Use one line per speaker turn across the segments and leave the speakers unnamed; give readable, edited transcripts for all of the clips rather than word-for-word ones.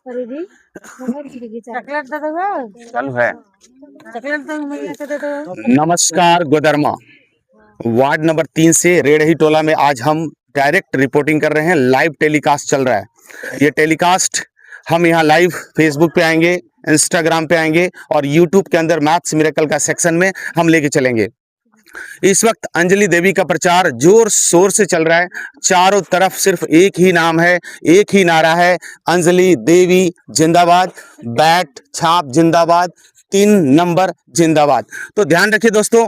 Chocolate दे दो।
चालू है।
चॉकलेट दो भैया से दे दो।
नमस्कार गोदरमा वार्ड नंबर 3 से रेड़ही टोला में आज हम डायरेक्ट रिपोर्टिंग कर रहे हैं। लाइव टेलीकास्ट चल रहा है। ये टेलीकास्ट हम यहाँ लाइव फेसबुक पे आएंगे, इंस्टाग्राम पे आएंगे और यूट्यूब के अंदर मैथ्स मिरेकल का सेक्शन में हम लेके चलेंगे। इस वक्त अंजलि देवी का प्रचार जोर शोर से चल रहा है। चारों तरफ सिर्फ एक ही नाम है, एक ही नारा है, अंजलि देवी जिंदाबाद, बैट छाप जिंदाबाद, 3 नंबर जिंदाबाद। तो ध्यान रखिए दोस्तों,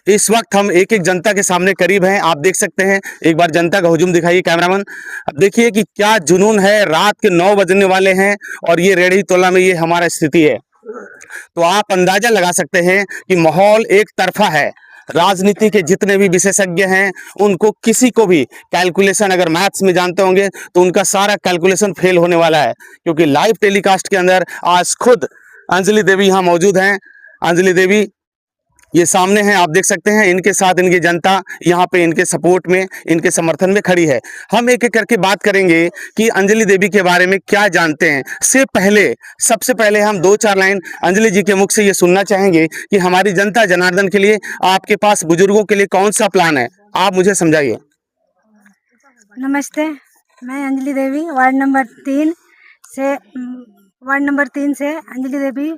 इस वक्त हम एक एक जनता के सामने करीब हैं। आप देख सकते हैं, एक बार जनता का हुजूम दिखाइए कैमरामैन। अब देखिए कि क्या जुनून है। रात के 9 बजने वाले हैं और ये रेड़ी टोला में ये हमारा स्थिति है। तो आप अंदाजा लगा सकते हैं कि माहौल एक तरफा है। राजनीति के जितने भी विशेषज्ञ हैं उनको किसी को भी कैलकुलेशन, अगर मैथ्स में जानते होंगे तो उनका सारा कैलकुलेशन फेल होने वाला है, क्योंकि लाइव टेलीकास्ट के अंदर आज खुद अंजलि देवी यहाँ मौजूद हैं। अंजलि देवी ये सामने हैं, आप देख सकते हैं। इनके साथ इनकी जनता यहाँ पे इनके सपोर्ट में, इनके समर्थन में खड़ी है। हम एक एक करके बात करेंगे कि अंजलि देवी के बारे में क्या जानते हैं। सबसे पहले हम 2-4 लाइन अंजलि जी के मुख से ये सुनना चाहेंगे कि हमारी जनता जनार्दन के लिए, आपके पास बुजुर्गों के लिए कौन सा प्लान है, आप मुझे समझाइए।
नमस्ते, मैं अंजलि देवी वार्ड नंबर 3 से अंजलि देवी।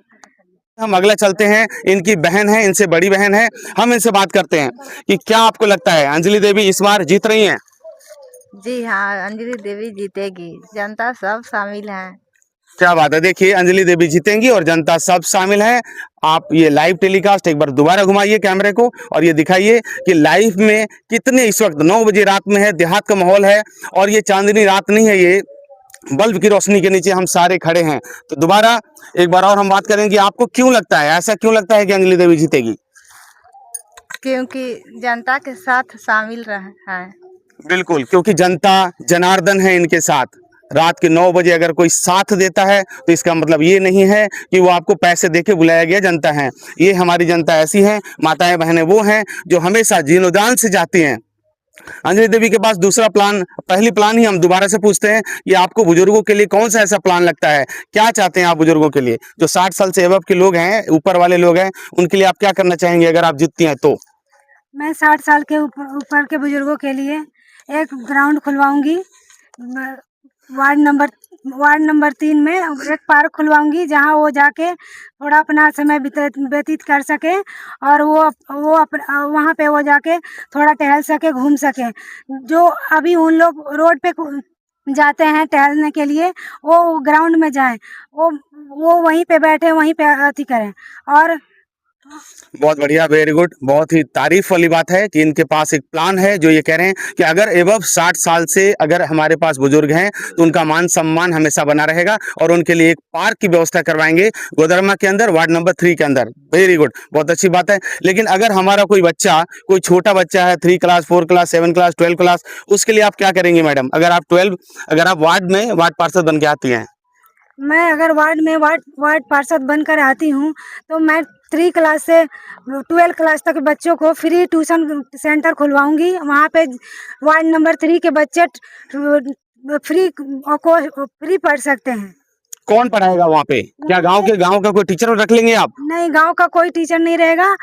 हम अगला चलते हैं, इनकी बहन है, इनसे बड़ी बहन है, हम इनसे बात करते हैं कि क्या आपको लगता है अंजलि देवी इस बार जीत रही हैं?
जी हाँ, अंजलि देवी जीतेगी। जनता सब शामिल है।
क्या बात है। देखिए, अंजलि देवी जीतेंगी और जनता सब शामिल है। आप ये लाइव टेलीकास्ट एक बार दोबारा घुमाइए कैमरे को और ये दिखाइए कि लाइव में कितने, इस वक्त 9 बजे रात में है, देहात का माहौल है और ये चांदनी रात नहीं है, ये बल्ब की रोशनी के नीचे हम सारे खड़े हैं। तो दोबारा एक बार और हम बात करेंगे, आपको क्यों लगता है, ऐसा क्यों लगता है कि अंजलि देवी जीतेगी?
क्योंकि जनता के साथ शामिल है।
बिल्कुल, क्योंकि जनता जनार्दन है इनके साथ। रात के 9 बजे अगर कोई साथ देता है तो इसका मतलब ये नहीं है कि वो आपको पैसे देके बुलाया गया जनता है। ये हमारी जनता ऐसी है, माताएं बहनें वो हैं जो हमेशा जीनोदान से जाती हैं। अंजलि देवी के पास दूसरा प्लान, पहली प्लान ही हम दोबारा से पूछते हैं, ये आपको बुजुर्गों के लिए कौन सा ऐसा प्लान लगता है? क्या चाहते हैं आप बुजुर्गों के लिए, जो 60 साल से अबव के लोग हैं, ऊपर वाले लोग हैं, उनके लिए आप क्या करना चाहेंगे अगर आप जीतती हैं तो?
मैं 60 साल के ऊपर के बुजुर्गों के लिए एक ग्राउंड खुलवाऊंगी। वार्ड नंबर 3 में एक पार्क खुलवाऊंगी जहां वो जाके थोड़ा अपना समय व्यतीत कर सके और वहां पे वो जाके थोड़ा टहल सके, घूम सके। जो अभी उन लोग रोड पे जाते हैं टहलने के लिए, वो ग्राउंड में जाएं, वो वहीं पे बैठे, वहीं पे अति करें। और
बहुत बढ़िया, वेरी गुड। बहुत ही तारीफ वाली बात है कि इनके पास एक प्लान है, जो ये कह रहे हैं कि अगर एबव 60 साल से अगर हमारे पास बुजुर्ग हैं तो उनका मान सम्मान हमेशा बना रहेगा और उनके लिए एक पार्क की व्यवस्था करवाएंगे गोदरमा के अंदर, वार्ड नंबर 3 के अंदर। वेरी गुड, बहुत अच्छी बात है। लेकिन अगर हमारा कोई बच्चा, कोई छोटा बच्चा है, 3 क्लास, 4 क्लास, 7 क्लास, 12 क्लास, उसके लिए आप क्या करेंगे मैडम? अगर आप वार्ड पार्षद बन के आती हैं?
मैं अगर वार्ड पार्षद बनकर आती हूँ तो मैं 3 क्लास से 12 क्लास तक बच्चों को फ्री ट्यूशन सेंटर खुलवाऊंगी। वहाँ पे वार्ड नंबर 3 के बच्चे फ्री पढ़ सकते हैं।
कौन पढ़ाएगा वहाँ पे? क्या गांव का कोई टीचर रख लेंगे आप?
नहीं, गांव का कोई टीचर नहीं रहेगा।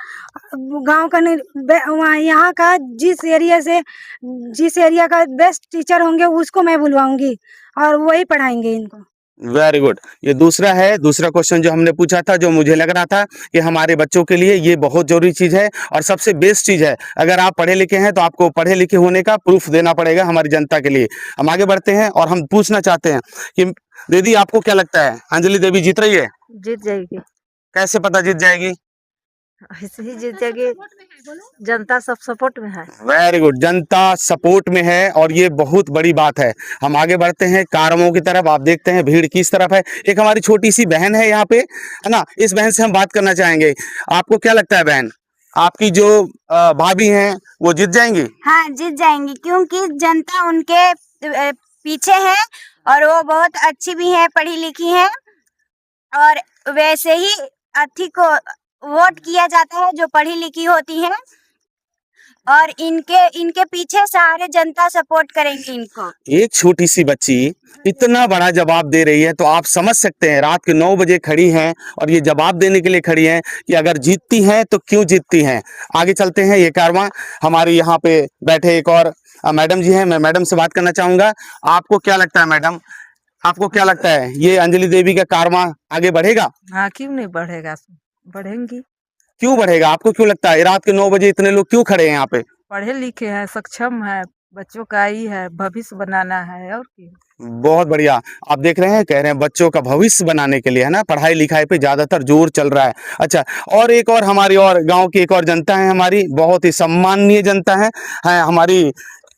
गांव का नहीं, वहाँ यहाँ का जिस एरिया का बेस्ट टीचर होंगे उसको मैं बुलवाऊंगी और वही पढ़ाएंगे इनको।
Very good. ये दूसरा क्वेश्चन जो हमने पूछा था, जो मुझे लग रहा था कि हमारे बच्चों के लिए ये बहुत जरूरी चीज है और सबसे बेस्ट चीज है। अगर आप पढ़े लिखे हैं तो आपको पढ़े लिखे होने का प्रूफ देना पड़ेगा हमारी जनता के लिए। हम आगे बढ़ते हैं और हम पूछना चाहते हैं कि दीदी आपको क्या लगता है, अंजलि देवी जीत रही है?
जीत जाएगी।
कैसे पता जीत जाएगी?
ऐसे ही जीत जाएगी, जनता सब सपोर्ट में है।
वेरी गुड, जनता सपोर्ट में है और ये बहुत बड़ी बात है। हम आगे बढ़ते हैं कारमों की तरफ। आप देखते हैं भीड़ किस तरफ है। एक हमारी छोटी सी बहन है यहाँ पे, है ना, इस बहन से हम बात करना चाहेंगे। आपको क्या लगता है बहन, आपकी जो भाभी हैं वो जीत जाएंगी?
हाँ, जीत जाएंगी, क्योंकि जनता उनके पीछे है और वो बहुत अच्छी भी है, पढ़ी लिखी है। और वैसे ही अथी को वोट किया जाता है जो पढ़ी लिखी होती है। और इनके पीछे सारे जनता सपोर्ट करेंगे इनको।
एक छोटी सी बच्ची इतना बड़ा जवाब दे रही है, तो आप समझ सकते हैं रात के 9 बजे खड़ी हैं और ये जवाब देने के लिए खड़ी हैं कि अगर जीतती हैं तो क्यों जीतती हैं। आगे चलते हैं। ये कारवां हमारी यहाँ पे बैठे एक और मैडम जी हैं, मैं मैडम से बात करना चाहूंगा। आपको क्या लगता है मैडम, आपको क्या लगता है ये अंजलि देवी का कारवां आगे बढ़ेगा?
हाँ, क्यों नहीं बढ़ेगा, बढ़ेंगी।
क्यों बढ़ेगा, आपको क्यों लगता है? रात के 9 बजे इतने लोग क्यों खड़े हैं यहाँ पे?
पढ़े लिखे हैं, सक्षम है, बच्चों का ही है, भविष्य बनाना है और क्या।
बहुत बढ़िया। आप देख रहे हैं, कह रहे हैं बच्चों का भविष्य बनाने के लिए, है ना, पढ़ाई लिखाई पे ज्यादातर जोर चल रहा है। अच्छा, और एक और हमारी और गांव की एक और जनता है, हमारी बहुत ही सम्माननीय जनता है हमारी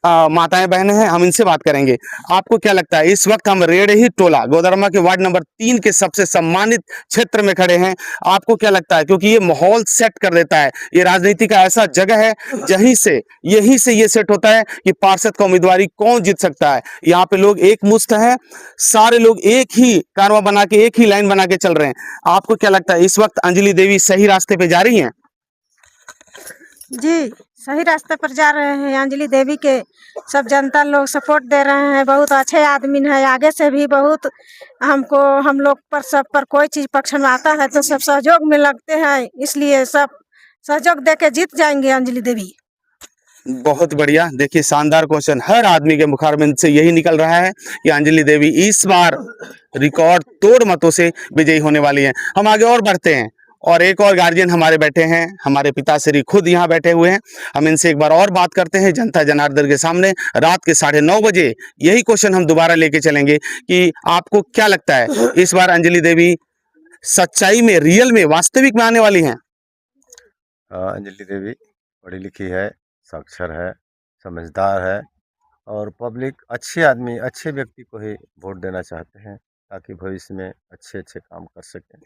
माताएं बहनें हैं, हम इनसे बात करेंगे। आपको क्या लगता है, इस वक्त हम रेड़ही टोला गोदरमा के वार्ड नंबर 3 के सबसे सम्मानित क्षेत्र में खड़े हैं। आपको क्या लगता है, क्योंकि ये माहौल सेट कर देता है, ये राजनीति का ऐसा जगह है यहीं से ये सेट होता है कि पार्षद का उम्मीदवारी कौन जीत सकता है। यहाँ पे लोग एक मुश्त हैं, सारे लोग एक ही कारवा बना के, एक ही लाइन बना के चल रहे हैं। आपको क्या लगता है, इस वक्त अंजलि देवी सही रास्ते पे जा रही हैं?
जी, सही रास्ते पर जा रहे हैं। अंजलि देवी के सब जनता लोग सपोर्ट दे रहे हैं, बहुत अच्छे आदमी है। आगे से भी बहुत हम लोग पर सब पर कोई चीज पक्ष में आता है तो सब सहयोग में लगते हैं, इसलिए सब सहयोग दे के जीत जाएंगे अंजलि देवी।
बहुत बढ़िया। देखिए, शानदार क्वेश्चन, हर आदमी के मुखारबिंद से यही निकल रहा है कि अंजलि देवी इस बार रिकॉर्ड तोड़ मतों से विजयी होने वाली हैं। हम आगे और बढ़ते हैं, और एक और गार्जियन हमारे बैठे हैं, हमारे पिताश्री खुद यहाँ बैठे हुए हैं। हम इनसे एक बार और बात करते हैं जनता जनार्दन के सामने। रात के 9:30 बजे यही क्वेश्चन हम दोबारा लेके चलेंगे कि आपको क्या लगता है, इस बार अंजलि देवी सच्चाई में, रियल में, वास्तविक में आने वाली हैं?
अंजलि देवी पढ़ी लिखी है, साक्षर है, समझदार है और पब्लिक अच्छे आदमी, अच्छे व्यक्ति को ही वोट देना चाहते हैं ताकि भविष्य में अच्छे अच्छे काम कर सकें।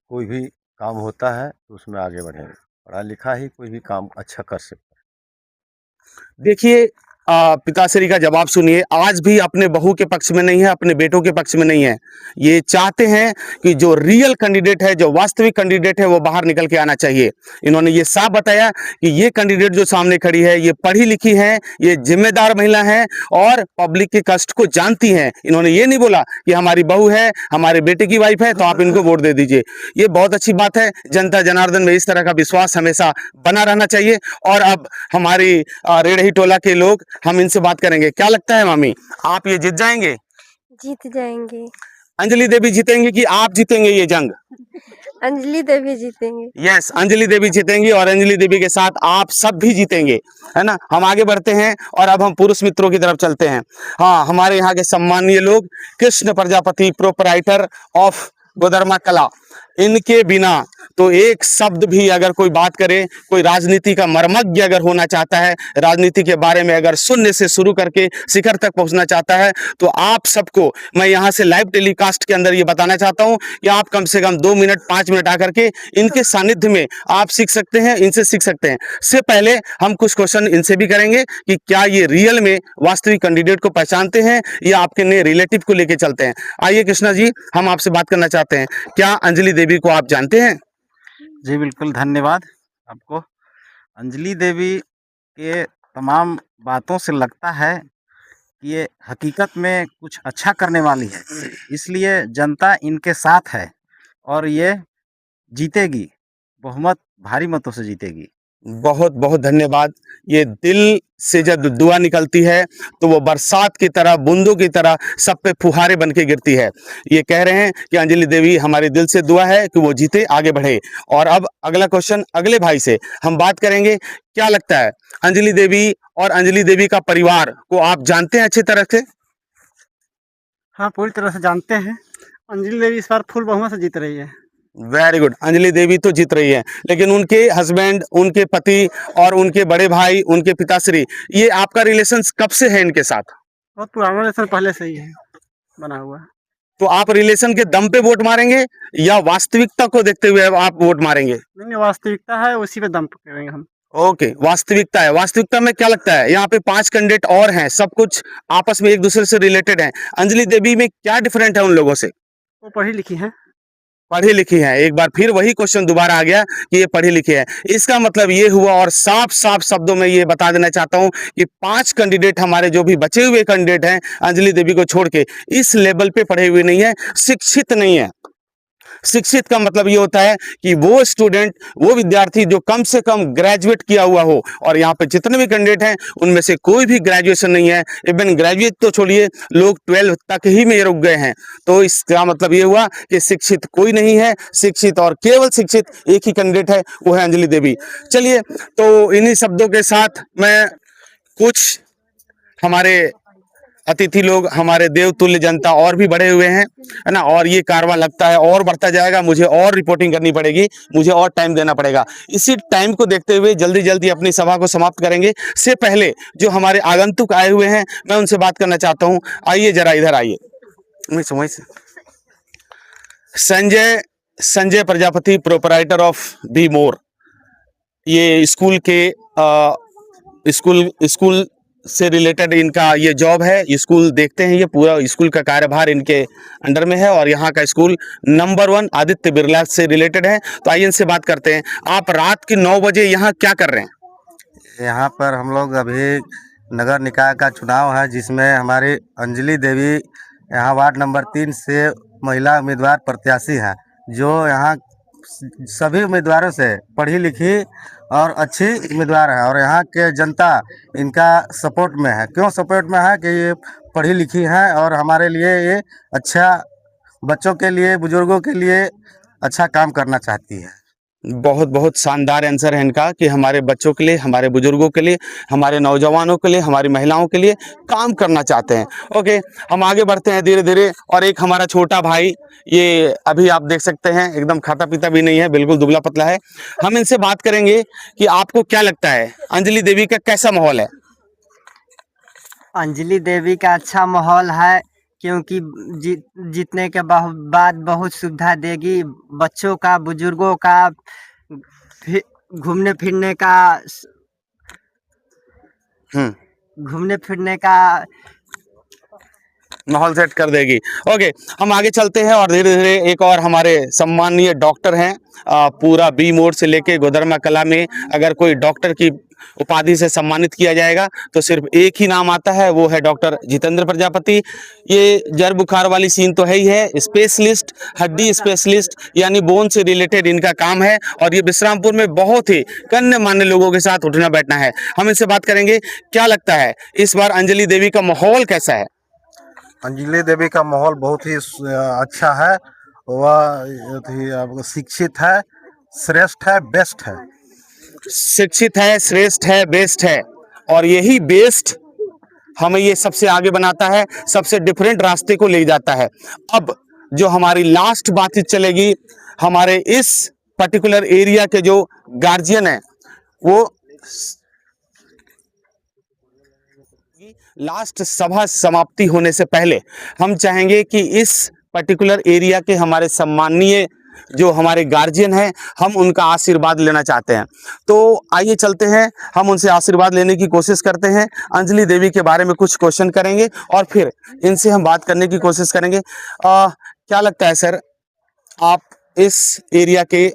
कोई भी काम होता है तो उसमें आगे बढ़ेंगे, पढ़ा लिखा ही कोई भी काम अच्छा कर सकता है।
देखिए, पिताश्री का जवाब सुनिए। आज भी अपने बहू के पक्ष में नहीं है, अपने बेटों के पक्ष में नहीं है। ये चाहते हैं कि जो रियल कैंडिडेट है, जो वास्तविक कैंडिडेट है, वो बाहर निकल के आना चाहिए। इन्होंने ये साफ बताया कि ये कैंडिडेट जो सामने खड़ी है, ये पढ़ी लिखी है, ये जिम्मेदार महिला है और पब्लिक के कष्ट को जानती हैं। इन्होंने ये नहीं बोला कि हमारी बहू है, हमारे बेटे की वाइफ है तो आप इनको वोट दे दीजिए। ये बहुत अच्छी बात है। जनता जनार्दन में इस तरह का विश्वास हमेशा बना रहना चाहिए। और अब हमारी रेड़ही टोला के लोग, हम इनसे बात करेंगे। क्या लगता है मामी, आप ये जीत जाएंगे?
जीत जाएंगे।
अंजलि देवी जीतेंगे कि आप जीतेंगे ये जंग?
अंजलि देवी जीतेंगे।
यस, अंजलि देवी जीतेंगी और अंजलि देवी के साथ आप सब भी जीतेंगे, है ना। हम आगे बढ़ते हैं और अब हम पुरुष मित्रों की तरफ चलते हैं। हाँ, हमारे यहाँ के सम्माननीय लोग, कृष्ण प्रजापति, प्रोपराइटर ऑफ गोदरमा कला, इनके बिना तो एक शब्द भी अगर कोई बात करे, कोई राजनीति का मर्मज्ञ अगर होना चाहता है, राजनीति के बारे में अगर शून्य से शुरू करके शिखर तक पहुंचना चाहता है, तो आप सबको मैं यहां से लाइव टेलीकास्ट के अंदर ये बताना चाहता हूं कि आप कम से कम 2 मिनट 5 मिनट आकर के इनके सानिध्य में आप सीख सकते हैं, इनसे सीख सकते हैं। से पहले हम कुछ क्वेश्चन इनसे भी करेंगे कि क्या ये रियल में वास्तविक कैंडिडेट को पहचानते हैं या आपके नए रिलेटिव को लेके चलते हैं। आइए कृष्णा जी, हम आपसे बात करना चाहते हैं, क्या अंजलि देवी को आप जानते हैं?
जी बिल्कुल, धन्यवाद आपको। अंजलि देवी के तमाम बातों से लगता है कि ये हकीकत में कुछ अच्छा करने वाली है, इसलिए जनता इनके साथ है और ये जीतेगी, बहुमत भारी मतों से जीतेगी।
बहुत बहुत धन्यवाद। ये दिल से जब दुआ निकलती है तो वो बरसात की तरह, बूंदों की तरह सब पे फुहारे बन के गिरती है। ये कह रहे हैं कि अंजलि देवी, हमारे दिल से दुआ है कि वो जीते, आगे बढ़े। और अब अगला क्वेश्चन अगले भाई से हम बात करेंगे। क्या लगता है, अंजलि देवी और अंजलि देवी का परिवार को आप जानते हैं अच्छी तरह से?
हाँ, पूरी तरह से जानते हैं। अंजलि देवी इस बार फुल बहुमत से जीत रही है।
वेरी गुड, अंजलि देवी तो जीत रही है, लेकिन उनके हस्बैंड, उनके पति और उनके बड़े भाई, उनके पिताश्री, ये आपका रिलेशन कब से है इनके साथ?
बहुत पुराना रिलेशन पहले से ही है बना हुआ।
तो आप रिलेशन के दम पे वोट मारेंगे या वास्तविकता को देखते हुए आप वोट मारेंगे?
नहीं, वास्तविकता है, उसी पे दम करेंगे हम।
ओके, वास्तविकता है। वास्तविकता में क्या लगता है, यहाँ पे 5 कैंडिडेट और हैं, सब कुछ आपस में एक दूसरे से रिलेटेड हैं। अंजलि देवी में क्या डिफरेंट है उन लोगों से?
वो पढ़ी लिखी है।
पढ़ी लिखी हैं। एक बार फिर वही क्वेश्चन दोबारा आ गया कि ये पढ़ी लिखी है। इसका मतलब ये हुआ, और साफ साफ शब्दों में ये बता देना चाहता हूं कि 5 कैंडिडेट हमारे जो भी बचे हुए कैंडिडेट हैं अंजलि देवी को छोड़ के, इस लेवल पे पढ़े हुए नहीं है, शिक्षित नहीं है। शिक्षित का मतलब ये होता है कि वो स्टूडेंट, वो विद्यार्थी जो कम से कम ग्रेजुएट किया हुआ हो, और यहाँ पे जितने भी कैंडिडेट हैं उनमें से कोई भी ग्रेजुएशन नहीं है। इवन ग्रेजुएट तो छोड़िए, लोग 12 तक ही में रुक गए हैं। तो इसका मतलब ये हुआ कि शिक्षित कोई नहीं है। शिक्षित और केवल शिक्षित एक ही कैंडिडेट है, वो है अंजलि देवी। चलिए, तो इन्हीं शब्दों के साथ मैं कुछ हमारे अतिथि लोग, हमारे देवतुल्य जनता और भी बढ़े हुए हैं, है ना, और ये कारवां लगता है और बढ़ता जाएगा। मुझे और रिपोर्टिंग करनी पड़ेगी, मुझे और टाइम देना पड़ेगा। इसी टाइम को देखते हुए जल्दी जल्दी अपनी सभा को समाप्त करेंगे। से पहले जो हमारे आगंतुक आए हुए हैं, मैं उनसे बात करना चाहता हूं। आइए जरा इधर आइए। वहीं से Sanjay Prajapati, proprietor of be more. ये स्कूल के स्कूल से रिलेटेड इनका ये जॉब है। स्कूल देखते हैं, ये पूरा स्कूल का कार्यभार इनके अंडर में है, और यहाँ का स्कूल नंबर 1 आदित्य बिरला से रिलेटेड है। तो आइए इनसे बात करते हैं। आप रात के 9 बजे यहाँ क्या कर रहे हैं?
यहाँ पर हम लोग अभी नगर निकाय का चुनाव है, जिसमें हमारी अंजलि देवी यहाँ वार्ड नंबर 3 से महिला उम्मीदवार प्रत्याशी हैं, जो यहाँ सभी उम्मीदवारों से पढ़ी लिखी और अच्छी उम्मीदवार है, और यहाँ के जनता इनका सपोर्ट में है। क्यों सपोर्ट में है? कि ये पढ़ी लिखी हैं और हमारे लिए ये अच्छा, बच्चों के लिए, बुजुर्गों के लिए अच्छा काम करना चाहती है।
बहुत बहुत शानदार आंसर है इनका कि हमारे बच्चों के लिए, हमारे बुजुर्गों के लिए, हमारे नौजवानों के लिए, हमारी महिलाओं के लिए काम करना चाहते हैं। ओके, हम आगे बढ़ते हैं धीरे धीरे। और एक हमारा छोटा भाई, ये अभी आप देख सकते हैं एकदम खाता पीता भी नहीं है, बिल्कुल दुबला पतला है। हम इनसे बात करेंगे कि आपको क्या लगता है अंजलि देवी का कैसा माहौल है?
अंजलि देवी का अच्छा माहौल है, क्योंकि जीतने के बाद बहुत सुविधा देगी। बच्चों का, बुजुर्गों का, घूमने फिरने का
माहौल सेट कर देगी। ओके, हम आगे चलते हैं और धीरे धीरे एक और हमारे सम्माननीय डॉक्टर हैं। पूरा बी मोड़ से लेके गोदरमा कला में अगर कोई डॉक्टर की उपाधि से सम्मानित किया जाएगा तो सिर्फ एक ही नाम आता है, वो है डॉक्टर जितेंद्र प्रजापति। ये जड़ बुखार वाली सीन तो है ही है, स्पेशलिस्ट, हड्डी स्पेशलिस्ट, यानी बोन से रिलेटेड इनका काम है, और ये विश्रामपुर में बहुत ही गण्यमान्य लोगों के साथ उठना बैठना है। हम इनसे बात करेंगे, क्या लगता है इस बार अंजलि देवी का माहौल कैसा है?
अंजलि देवी का माहौल बहुत ही अच्छा है। वह शिक्षित है, श्रेष्ठ है, बेस्ट है।
शिक्षित है, श्रेष्ठ है, बेस्ट है, और यही बेस्ट हमें ये सबसे आगे बनाता है, सबसे डिफरेंट रास्ते को ले जाता है। अब जो हमारी लास्ट बातचीत चलेगी, हमारे इस पर्टिकुलर एरिया के जो गार्जियन है, वो लास्ट सभा समाप्ति होने से पहले हम चाहेंगे कि इस पर्टिकुलर एरिया के हमारे सम्माननीय जो हमारे गार्जियन हैं, हम उनका आशीर्वाद लेना चाहते हैं। तो आइए चलते हैं, हम उनसे आशीर्वाद लेने की कोशिश करते हैं। अंजलि देवी के बारे में कुछ क्वेश्चन करेंगे और फिर इनसे हम बात करने की कोशिश करेंगे। क्या लगता है सर, आप इस एरिया के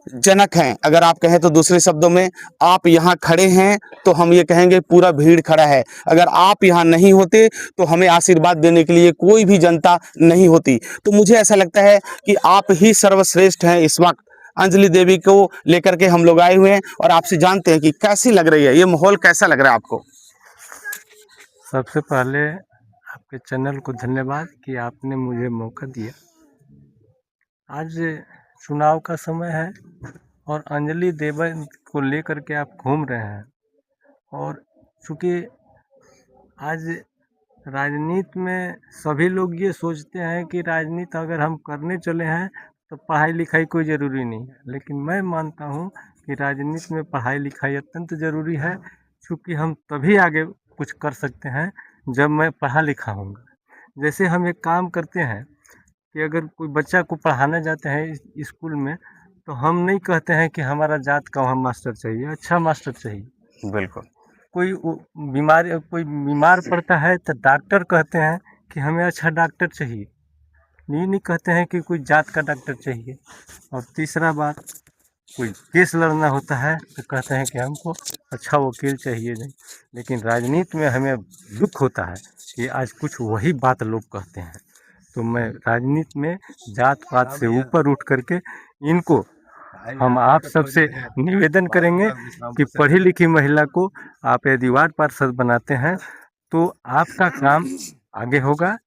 जनक हैं, अगर आप कहें तो दूसरे शब्दों में, आप यहाँ खड़े हैं तो हम ये कहेंगे पूरा भीड़ खड़ा है। अगर आप यहाँ नहीं होते तो हमें आशीर्वाद देने के लिए कोई भी जनता नहीं होती। तो मुझे ऐसा लगता है कि आप ही सर्वश्रेष्ठ हैं। इस वक्त अंजलि देवी को लेकर के हम लोग आए हुए हैं और आपसे जानते हैं कि कैसी लग रही है, ये माहौल कैसा लग रहा है आपको?
सबसे पहले आपके चैनल को धन्यवाद कि आपने मुझे मौका दिया। आज चुनाव का समय है और अंजलि देवी को लेकर के आप घूम रहे हैं, और चूँकि आज राजनीति में सभी लोग ये सोचते हैं कि राजनीति अगर हम करने चले हैं तो पढ़ाई लिखाई कोई ज़रूरी नहीं है, लेकिन मैं मानता हूँ कि राजनीति में पढ़ाई लिखाई अत्यंत ज़रूरी है, क्योंकि हम तभी आगे कुछ कर सकते हैं जब मैं पढ़ा लिखा हूँगा। जैसे हम एक काम करते हैं कि अगर कोई बच्चा को पढ़ाने जाते हैं स्कूल में, तो हम नहीं कहते हैं कि हमारा जात का वहाँ मास्टर चाहिए, अच्छा मास्टर चाहिए।
बिल्कुल।
कोई बीमार पड़ता है तो डॉक्टर कहते हैं कि हमें अच्छा डॉक्टर चाहिए। ये नहीं कहते हैं कि कोई जात का डॉक्टर चाहिए। और तीसरा बात, कोई केस लड़ना होता है तो कहते हैं कि हमको अच्छा वकील चाहिए नहीं। लेकिन राजनीति में हमें दुख होता है कि आज कुछ वही बात लोग कहते हैं। तो मैं राजनीति में जात पात से ऊपर उठ करके इनको हम आप सबसे निवेदन करेंगे कि पढ़ी लिखी महिला को आप यदि वार्ड पार्षद बनाते हैं तो आपका काम आगे होगा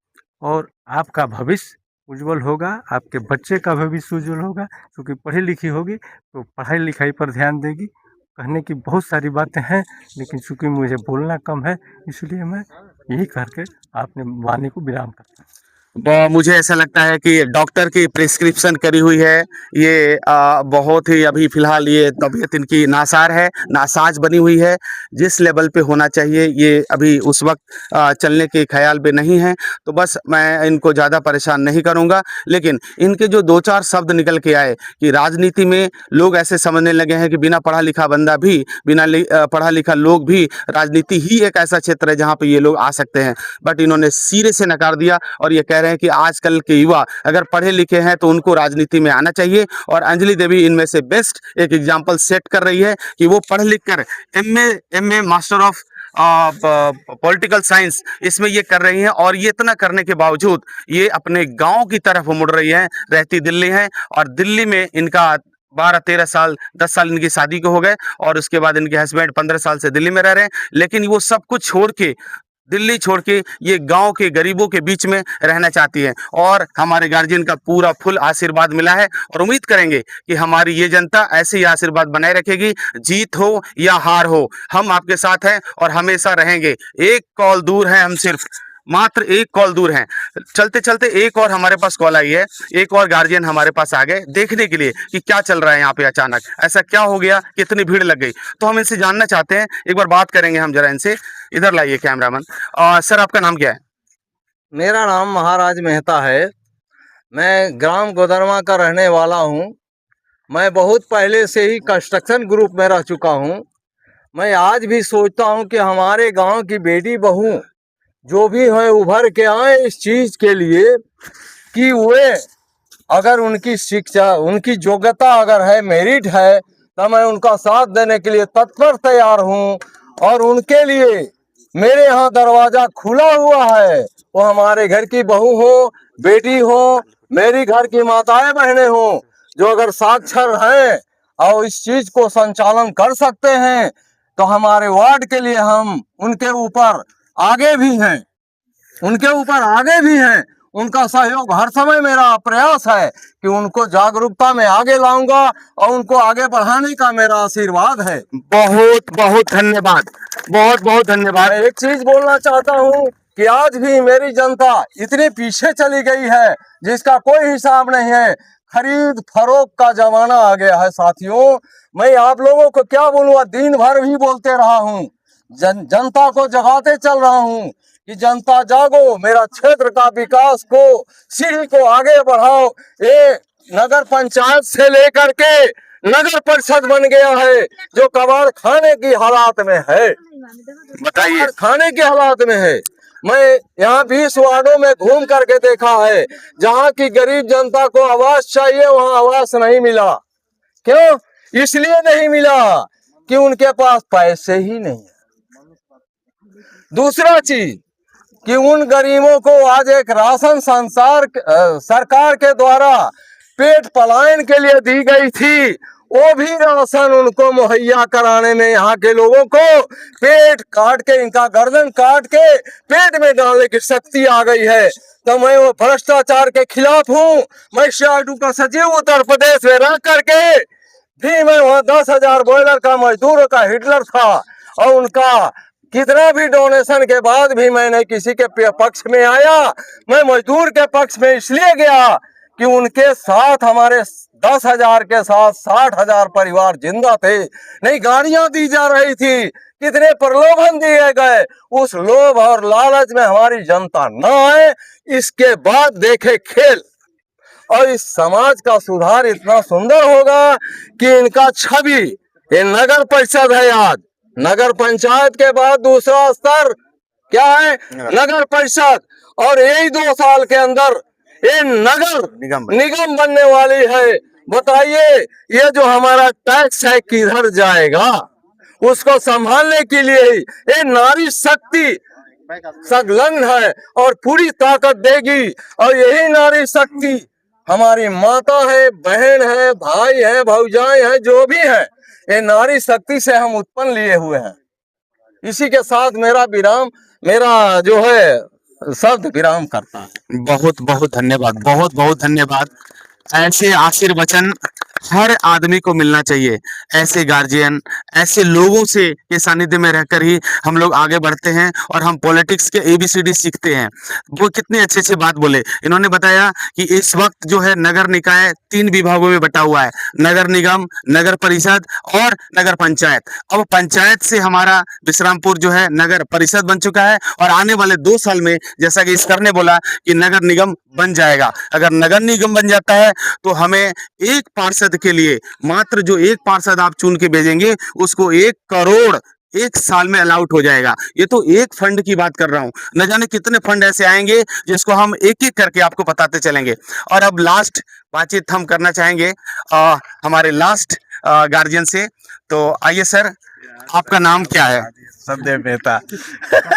और आपका भविष्य उज्जवल होगा, आपके बच्चे का भविष्य उज्जवल होगा। क्योंकि पढ़ी लिखी होगी तो पढ़ाई लिखाई पर ध्यान देगी। कहने की बहुत सारी बातें हैं, लेकिन चूँकि मुझे बोलना कम है, इसलिए मैं यही करके अपने वाणी को विराम करता हूँ।
मुझे ऐसा लगता है कि डॉक्टर की प्रिस्क्रिप्शन करी हुई है, ये बहुत ही अभी फिलहाल ये तबीयत इनकी नासार है, नासाज बनी हुई है। जिस लेवल पे होना चाहिए ये अभी उस वक्त चलने के ख्याल पे नहीं है। तो बस मैं इनको ज़्यादा परेशान नहीं करूँगा, लेकिन इनके जो 2-4 शब्द निकल के आए कि राजनीति में लोग ऐसे समझने लगे हैं कि बिना पढ़ा लिखा बंदा भी, बिना पढ़ा लिखा लोग भी, राजनीति ही एक ऐसा क्षेत्र है जहाँ पे ये लोग आ सकते हैं। बट इन्होंने सिरे से नकार दिया और ये कह रहे हैं कि आजकल के युवा अगर पढ़े लिखे हैं तो उनको राजनीति में आना चाहिए। और अंजलि देवी इनमें से बेस्ट एक एग्जाम्पल सेट कर रही है कि वो पढ़ लिख कर MA master of political science इसमें ये कर रही हैं। और ये इतना करने के बावजूद ये अपने गांव की तरफ मुड़ रही हैं। रहती दिल्ली हैं और दिल्ली में इनका 12-13 साल 10 साल इनकी शादी को हो गए और उसके बाद इनके हस्बैंड 15 साल से दिल्ली में रह रहे हैं। लेकिन वो सब कुछ छोड़ के, दिल्ली छोड़ के ये गांव के गरीबों के बीच में रहना चाहती है। और हमारे गार्जियन का पूरा फुल आशीर्वाद मिला है और उम्मीद करेंगे कि हमारी ये जनता ऐसे ही आशीर्वाद बनाए रखेगी। जीत हो या हार हो, हम आपके साथ हैं और हमेशा रहेंगे। एक कॉल दूर है, हम सिर्फ मात्र एक कॉल दूर हैं। चलते चलते एक और हमारे पास कॉल आई है, एक और गार्जियन हमारे पास आ गए देखने के लिए कि क्या चल रहा है यहाँ पे, अचानक ऐसा क्या हो गया, कितनी भीड़ लग गई। तो हम इनसे जानना चाहते हैं, एक बार बात करेंगे हम जरा इनसे। इधर लाइए कैमरामैन। सर आपका नाम क्या है?
मेरा नाम महाराज मेहता है। मैं ग्राम गोदरमा का रहने वाला हूँ। मैं बहुत पहले से ही कंस्ट्रक्शन ग्रुप में रह चुका हूँ। मैं आज भी सोचता हूँ कि हमारे गांव की बेटी बहू जो भी है उभर के आए इस चीज़ के लिए कि वे अगर उनकी शिक्षा, उनकी योग्यता अगर है, मेरिट है, तो मैं उनका साथ देने के लिए तत्पर तैयार हूँ। और उनके लिए मेरे यहाँ दरवाज़ा खुला हुआ है। वो हमारे घर की बहू हो, बेटी हो, मेरी घर की माताएं बहनें हो, जो अगर साक्षर हैं और इस चीज़ को संचालन कर सकते हैं तो हमारे वार्ड के लिए हम उनके ऊपर आगे भी हैं, उनका सहयोग हर समय मेरा प्रयास है कि उनको जागरूकता में आगे लाऊंगा और उनको आगे बढ़ाने का मेरा आशीर्वाद है।
बहुत बहुत धन्यवाद, बहुत बहुत धन्यवाद।
मैं एक चीज बोलना चाहता हूँ कि आज भी मेरी जनता इतनी पीछे चली गई है जिसका कोई हिसाब नहीं है। खरीद फरोख्त का जमाना आ गया है साथियों। मैं आप लोगों को क्या बोलूँ, दिन भर भी बोलते रहा हूँ, जनता को जगाते चल रहा हूँ कि जनता जागो, मेरा क्षेत्र का विकास को, सीढ़ी को आगे बढ़ाओ। ये नगर पंचायत से लेकर के नगर परिषद बन गया है जो कबाड़ खाने की हालात में है।
बताइए,
खाने की हालात में है। मैं यहाँ 20 वार्डों में घूम करके देखा है, जहाँ की गरीब जनता को आवास चाहिए वहाँ आवास नहीं मिला। क्यों? इसलिए नहीं मिला कि उनके पास पैसे ही नहीं है। दूसरा चीज कि उन गरीबों को आज एक राशन सरकार के द्वारा पेट पलायन के लिए दी गई थी, वो भी राशन उनको मुहैया कराने में यहाँ के लोगों को पेट काट के, इनका गर्दन काट के पेट में डालने की शक्ति आ गई है। तो मैं वो भ्रष्टाचार के खिलाफ हूँ। मैं शाडू का सचिव उत्तर प्रदेश में रह करके भी मैं वहाँ 10,000 बॉयलर का मजदूरों का हिटलर था और उनका कितना भी डोनेशन के बाद भी मैंने किसी के पक्ष में आया। मैं मजदूर के पक्ष में इसलिए गया कि उनके साथ हमारे 10,000 के साथ 60,000 परिवार जिंदा थे। नहीं गाड़ियां दी जा रही थी, कितने प्रलोभन दिए गए। उस लोभ और लालच में हमारी जनता न आए। इसके बाद देखे खेल और इस समाज का सुधार इतना सुंदर होगा कि इनका छवि, ये नगर परिषद है, आज नगर पंचायत के बाद दूसरा स्तर क्या है? नगर परिषद। और यही 2 साल के अंदर ये नगर
निगम
निगम बनने वाली है। बताइए ये जो हमारा टैक्स है किधर जाएगा? उसको संभालने के लिए ही ये नारी शक्ति संलग्न है और पूरी ताकत देगी। और यही नारी शक्ति हमारी माता है, बहन है, भाई है, भौजाई है, जो भी है, ये नारी शक्ति से हम उत्पन्न लिए हुए हैं। इसी के साथ मेरा जो है शब्द विराम करता है।
बहुत बहुत धन्यवाद, बहुत बहुत धन्यवाद। ऐसे आशीर्वचन हर आदमी को मिलना चाहिए। ऐसे गार्जियन, ऐसे लोगों से के सानिध्य में रहकर ही हम लोग आगे बढ़ते हैं और हम पॉलिटिक्स के ABCD सीखते हैं। वो कितनी अच्छी अच्छी बात बोले। इन्होंने बताया कि इस वक्त जो है नगर निकाय 3 विभागों में बटा हुआ है, नगर निगम, नगर परिषद और नगर पंचायत। अब पंचायत से हमारा विश्रामपुर जो है नगर परिषद बन चुका है और आने वाले 2 साल में, जैसा कि इसकर ने बोला, कि नगर निगम बन जाएगा। अगर नगर निगम बन जाता है तो हमें एक पार्षद के लिए, मात्र जो एक पार्षद आप चुन के भेजेंगे, उसको 1 करोड़ 1 साल में अलाउट हो जाएगा। ये तो एक फंड की बात कर रहा हूं, न जाने कितने फंड ऐसे आएंगे जिसको हम एक एक करके आपको बताते चलेंगे। और अब लास्ट बातचीत हम करना चाहेंगे हमारे लास्ट गार्जियन से। तो आइए सर, आपका नाम क्या है?
सत्यदेव मेहता।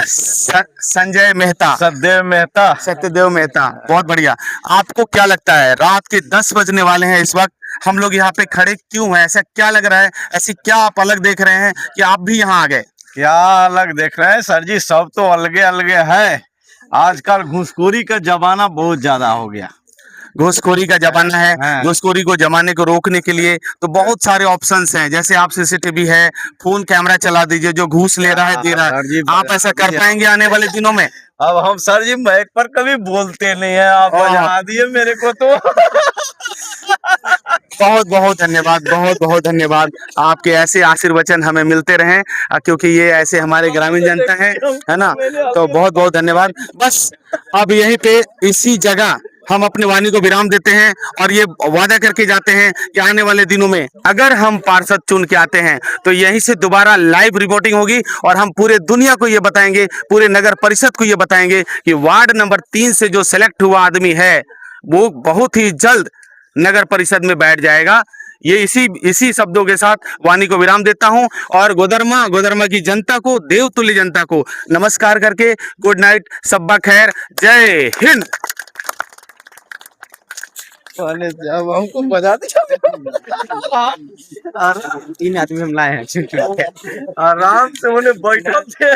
संजय मेहता।
सत्यदेव मेहता।
सत्यदेव मेहता, बहुत बढ़िया। आपको क्या लगता है, रात के 10 बजने वाले हैं इस वक्त, हम लोग यहाँ पे खड़े क्यों हैं? ऐसा क्या लग रहा है, ऐसी क्या आप अलग देख रहे हैं कि आप भी यहाँ आ गए?
क्या अलग देख रहे हैं सर जी? सब तो अलगे अलगे है। आजकल घूसखोरी का जमाना बहुत ज्यादा हो गया।
घूसखोरी का जमाना है। घूसखोरी को जमाने को रोकने के लिए तो बहुत सारे ऑप्शंस हैं। जैसे आप CCTV है, फोन कैमरा चला दीजिए, जो घूस ले रहा है दे रहा है। आप ऐसा कर पाएंगे आने वाले दिनों में?
अब हम सर जी माइक पर कभी बोलते नहीं है, आप बजा दिए मेरे को तो।
बहुत बहुत धन्यवाद, बहुत बहुत धन्यवाद। आपके ऐसे आशीर्वचन हमें मिलते रहें, क्योंकि ये ऐसे हमारे ग्रामीण जनता है ना। तो बहुत बहुत धन्यवाद। बस अब यहीं पे इसी जगह हम अपनी वाणी को विराम देते हैं और ये वादा करके जाते हैं कि आने वाले दिनों में अगर हम पार्षद चुन के आते हैं तो यहीं से दोबारा लाइव रिपोर्टिंग होगी और हम पूरे दुनिया को ये बताएंगे, पूरे नगर परिषद को ये बताएंगे कि वार्ड नंबर 3 से जो सिलेक्ट हुआ आदमी है वो बहुत ही जल्द नगर परिषद में बैठ जाएगा। ये इसी शब्दों के साथ वाणी को विराम देता हूं और गोदरमा की जनता को, देवतुल्य जनता को नमस्कार करके गुड नाइट, सब्बा खैर, जय हिंद।
जब हमको बजा दिया।
3 आदमी हम लाए हैं।
आराम से उन्हें बैठा थे।